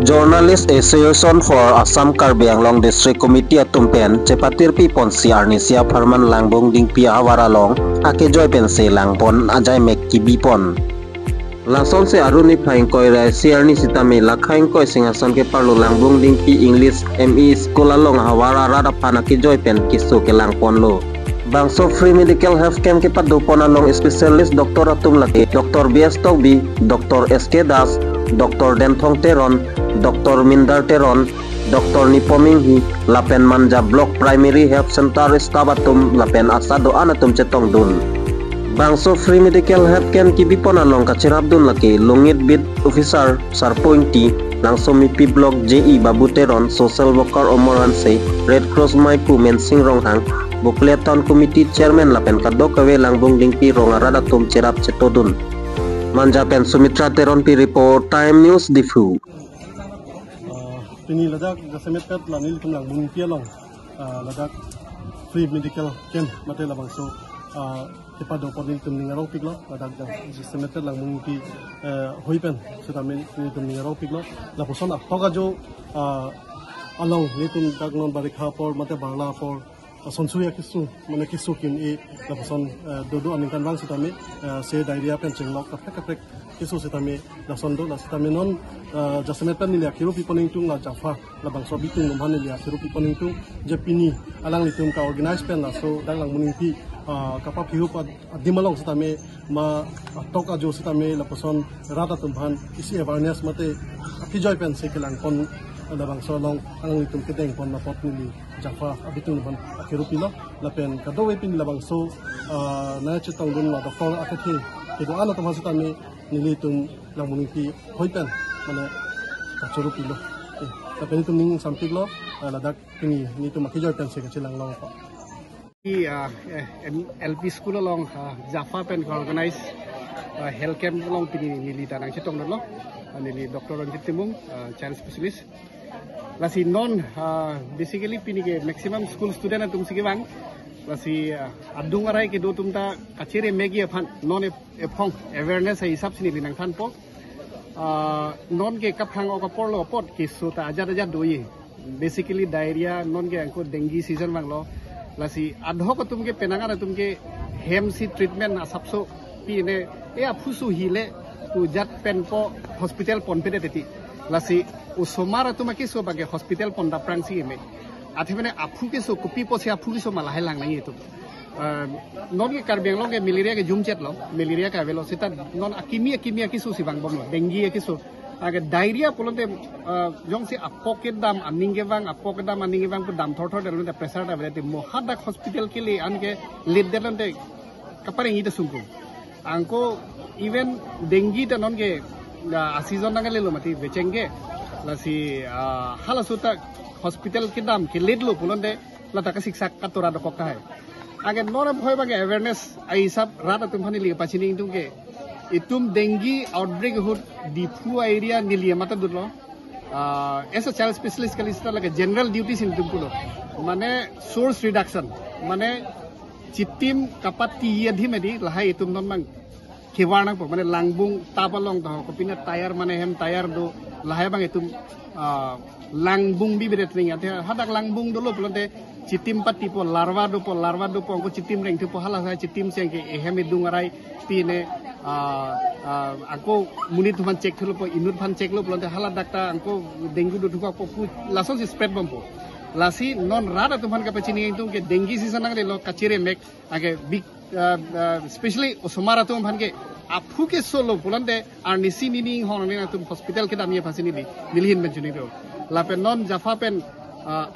Journalist Association for Assam Karbi Anglong District Committee atumpen cepatir pi ponsi arnisia Farman Langbong dingpi awaralong ake joy pense langpon ajai mekki bipon lason se aruni phaing koi rai siarni sitame lakhaing koi singason ke parlo langbong dingpi English ME school along hawara rada pana ke joy pen kisu ke langpon lo bangso free medical health camp ke padupon along specialist Dr. Atum Laki Dr. BS Togbi Dr. SK Das Dr. Denthong Teron Dr. Mindar Teron, Dr. Nipominghi, Lapen Manja Block Primary Health Center Stabatum, Lapen Asado Anatum Cetong Dun. Bangso Free Medical Health Camp Kibipon along Kacirabdun Laki, Lungit Bid Officer Sarpointi, langsung Mipi Block JE Babu Teron, Social Worker Omoranse, Red Cross Maipu Mensing Ronghang, Bukleton Committee Chairman Lapen Kadokawe Langbong Dingpi Rongaradatum Cirap Cetodun. Manja Pen Sumitra Teron Pi Report Time News Difu. Ini ladak gasemet kat lanil tumlang mungkin long ladak free medical camp mate labang so kepada doponin tumning arau piklo ladak gasemet kat lang mungkin hoipen setamen ni tumning arau piklo laposon apaka jo along ni tum dak non barik hapor mate bangla por sonsuya kisu mana kisu kin e laposon dodo anin kan bang setame se diarrhea pen chenglok kapek kisu setame lason do la setame non jasemet pen ni akiru piponing tung la jafa la bangso bitung nomhan ni akiru piponing tung jepini alang litum ka organize pen la so dalang muning pi kapap hiu pa dimalong setame ma tok ajo setame laposon rata tumhan isi awareness mate akijoy pen se kelang kon la bangso long alang litum kedeng pon na pot ni jafa abitung nomhan akiru pilo la pen kadowe pin la bangso na chetong dun la doktor akake kedo ana tumhan setame nilitum lang muning pi hoipen mana kacuru pilo tapi itu ning samping lo ladak ini itu makijoy pen se kacilang long pa LP school long Jaffa pen organize health camp long pini nili tanang cetong lo nili doktor Ranjit Timung child specialist lasi non basically pini ke maximum school student atum sige bang lasi adung arai ke do tumta kacire megi aphan non ephong awareness hai hisab sini binang than po non ke kaphang o kapor lo pot ki suta ajar doi basically diarrhea non ke angko dengue season bang lo lasi adho ko tum ke penanga tum ke hem si treatment asapso pi ne e aphusu hile tu jat pen po hospital pon pede teti lasi usomara tum ke so bage hospital pon da prang si me athimene aphu ke so kopi po se aphu ke so malahai lang nai itu non ke Karbi Anglong ke malaria ke jumchet lo malaria ka velo sita non akimia kisu sibang bom lo dengue kisu aga diarrhea polonte jong si apoket dam aninge bang dam thor delonte pressure ta velete mohadak hospital ke le anke led delonte kapare ngita sungku angko even dengue ta non ke season nangale lo mati bechenge lasi halasuta hospital ke dam ke led lo polonte lata ka siksa katora do kokta hai agar nora bhoi bage awareness ai sab rata tumhani li pachini intung ke itum dengue outbreak hut dipu area nilia mata durlo as a child specialist kalista like general duties in tumpulo mane source reduction mane chitim kapati yadhimedi lahai itum non mang khiwarna po mane langbung tapalong to kopina tire mane hem tire do lahai bang itum langbung bi beretling ate hadak langbung dolo plonte chitim pati po larva do po angko chitim reng tu po hala sa chitim seng ke eheme dungarai pine angko munit man check thulu po inut phan check lo plonte hala dakta angko dengue do thuka po lason si spread bom po lasi non rada tuman ka pachini intung ke dengue season ang lo kachire mek age big especially osomara tum bhan ke aphu ke solo plonte arnisi nini honne na tum hospital ke damie phasini bi milhin menjuni ro lapen non Jaffa pen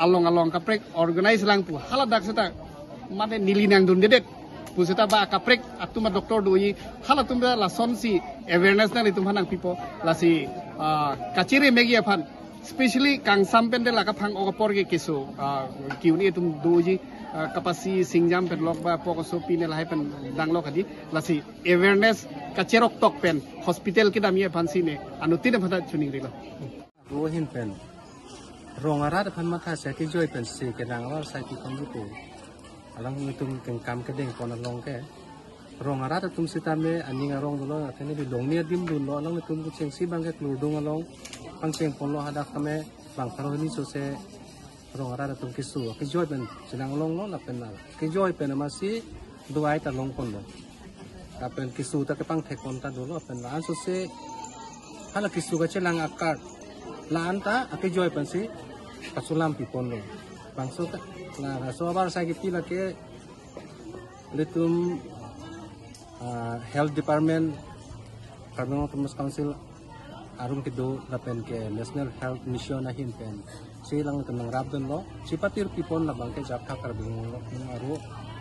along kaprek organize lang pu hala dak seta mane nilinang dun dedet puseta ba kaprek atuma doktor doi hala tumda la sonsi awareness na litum hanang pipo lasi kachire megi aphan especially kang sampen de la ka phang okapor ke keso kiuni tum doji kapasi singjam pen lok ba pokoso pine lai pen danglo khadi lasi awareness kacherok tok pen hospital ke damia phansine anutin phata chuning rilo rohin pen rongara da phan matha se ki joy pen se ke rangwar sai ki kon bu alang ngitung keng kam ke deng pon along ke rong arat tum sitame aning arong dolo athene di longnia dim dun lo lang tum ku chengsi bangke kludung along pangcheng ponlo hada kame bang pharo ni so se rong arat tum kisu ki joy ben sinang long lo la pen na ki joy pen masi duai ta long pon lo apen kisu ta ke pang thek pon ta dolo pen la so se hala kisu ga chelang akar la anta aki joy pen si pasulam pi pon lo bang so ta na so bar sa ki pila ke litum health department Carbon Autonomous Council arum kido lapen ke national health mission na hin pen silang tenang rabdon lo sipatir pipon la bangke japha karbing lo aru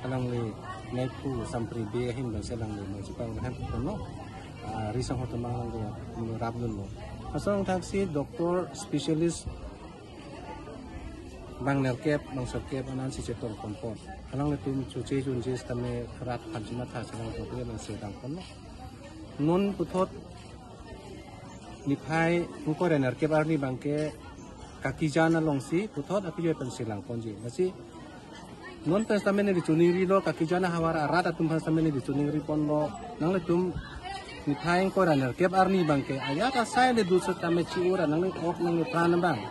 alang le nepu sampri be hin ban selang le mo sipang han no risang hotamang lo rabdon lo asang taksi doktor specialist bang nerkep bang sokep anan si cetor kompon alang le tum chuche junje stame kharat khanjima tha selang to le ban sedang kon non puthot niphai ko rener ke barni bangke kaki jana longsi puthot api joy pen silang ponji masi non testamene di chuningri lo kaki jana hawara rata tum testamene di chuningri pon lo nang le tum niphai ko rener ke barni bangke ayata sai le du tame chi ura nang le ok nang le pran bang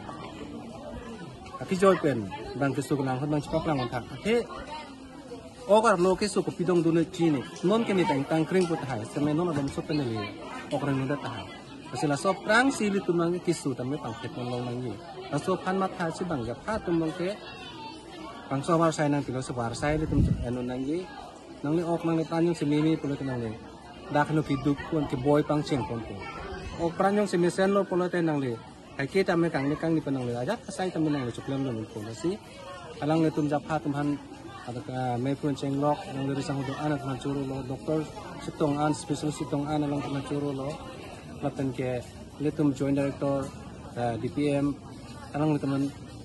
kaki joy pen bangke sugnang hon bang chpak lang on thak the ogar lo ke su ko pidong dune chini non ke ni tang kring put hai same non adom so pen le okren no ta hai asila so prang sili tumang kisu tamme pangket long nang yi aso phan ma tha si bang ja pha tumang ke pang so war sai nang tilo so war sai le tum eno nang yi nang le ok nang le tan yung simimi pulo nang le dak no kiduk kon ke boy pang cheng kon ko ok pran yung simisen lo pulo te nang le ai ke tamme kang ni panang le aja sai tamme nang le chuklem lo ko si alang le tum ja pha tum han ada may pun cheng lok nang le risang do anak na churu lo doktor sitong an specialist sitong an lang na churu lo laten ke letum joint director DPM anang leteman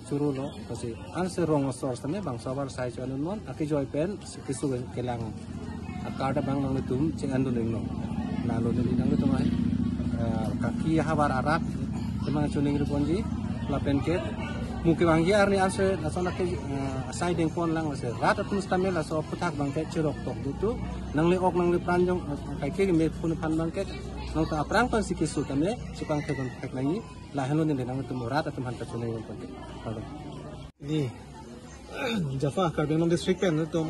churu lo kasi answer wrong source tame bang sabar sai chon non aki joy pen kisu kelang akada bang nang letum cheng andu ning no na lo ni nang letum ai kaki habar arat temang chuning riponji lapen ke muke banggi arni answer nasona ke asai deng pon lang wase rat atun stamel aso putak bangke chirok tok dutu nang le ok nang le pranjong kai ke me phun phan bangke nang ta aprang pan sikisu tame sipang thekon thek nai la hanon ne nang tu rat atum han ta chunai on pon ni Jaffa Carbon District pen tum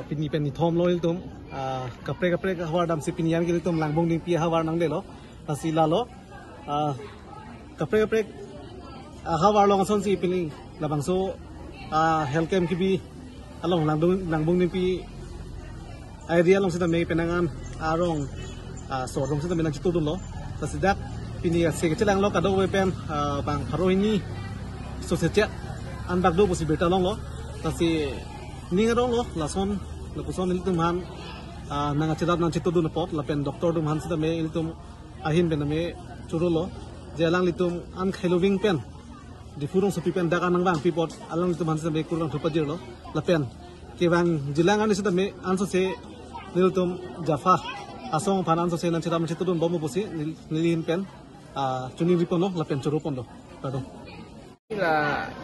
pini pen ni thom loil tum kapre hawar dam si pinian ke tum langbong ding pi hawar nang de lo asila lo kapre hawar long son si piling labang so health camp ki bi along langbong ding pi idea long sita may penangan arong so long sita may nagchito dun lo kasi dak pini sige chilang lo kado wepen bang haro ini so setia anbak do posi beta long lo kasi ning arong lo lason lapuson nilitum han nangachidap nang chito dun pot lapen doktor dum han sita may nilitum ahin pen may churo lo jelang litum an kheloving pen di furong sopi pen dak anang bang pipot alang litum han sita may kurang thupajir lo lapen kebang jilang an sita may anso se nilitum Jaffa asong panan so se nan chita chito dun bomo posi nilin pen chuning ripon lo lapen churo pon lo pardon la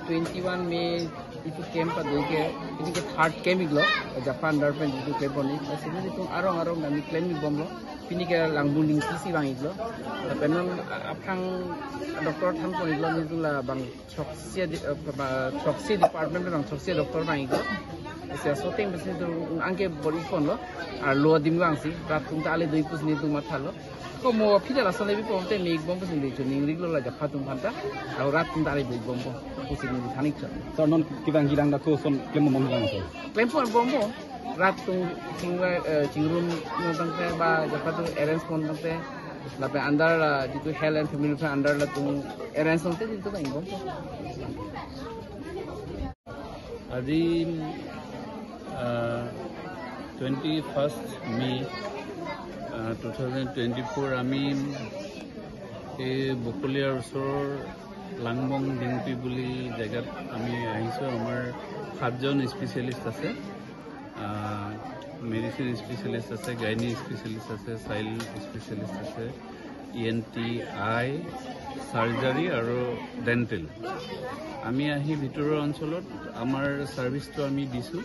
21 May itu camp aduke ini ke third camp iglo Jaffa underpen itu camp ni asini itu arong nami claim bomlo ini ke langbunding kisi bang iglo penon apang doktor tham ko iglo ni la bang chokse department bang chokse doktor bang iglo sia shooting besi tu angke body phone lo ar lo dim bang si rat tung ta ale dui pus ni tu mathalo ko mo phida la sole bi pomte ni bom pus ni chu ning riglo la Jaffa tum phanta ar rat tung ta ale dui bom bom pus ni thanik cha so non kibang hilang da ko son klem mong lang so claim phone bom bom rat tung chingrum no tangte ba Jaffa tu arrange phone tangte lape under jitu health and family plan under la tung arrange tangte jitu bang bom আজি 21st May 2024 আমি এই বকলিয়াৰ ওচৰৰ লাংবং ডিংপি বুলি জেগাত আমি আহিছোঁ আমাৰ 7জন স্পেচিয়েলিষ্ট আছে মেডিচিন স্পেচিয়েলিষ্ট আছে গাইনী স্পেচিয়েলিষ্ট আছে চাইল্ড স্পেচিয়েলিষ্ট আছে ENT আই সাৰ্জাৰী আৰু ডেণ্টেল আমি আহি ভিতৰৰ অঞ্চলত আমাৰ সাৰ্ভিসটো আমি দিছোঁ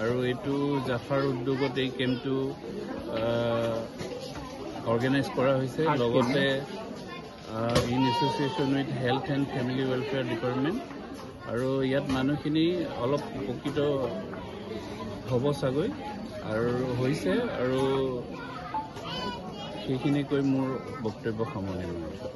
আৰু এইটো জাফাৰ উদ্যোগত এই কেম্পটো অৰ্গেনাইজ কৰা হৈছে লগতে in association with health and family welfare department আৰু ইয়াত মানুহখিনি অলপ উপকৃত হ'ব চাগৈ আৰু হৈছে আৰু সেইখিনি কৈ মোৰ বক্তব্য সামৰণি মাৰিছোঁ।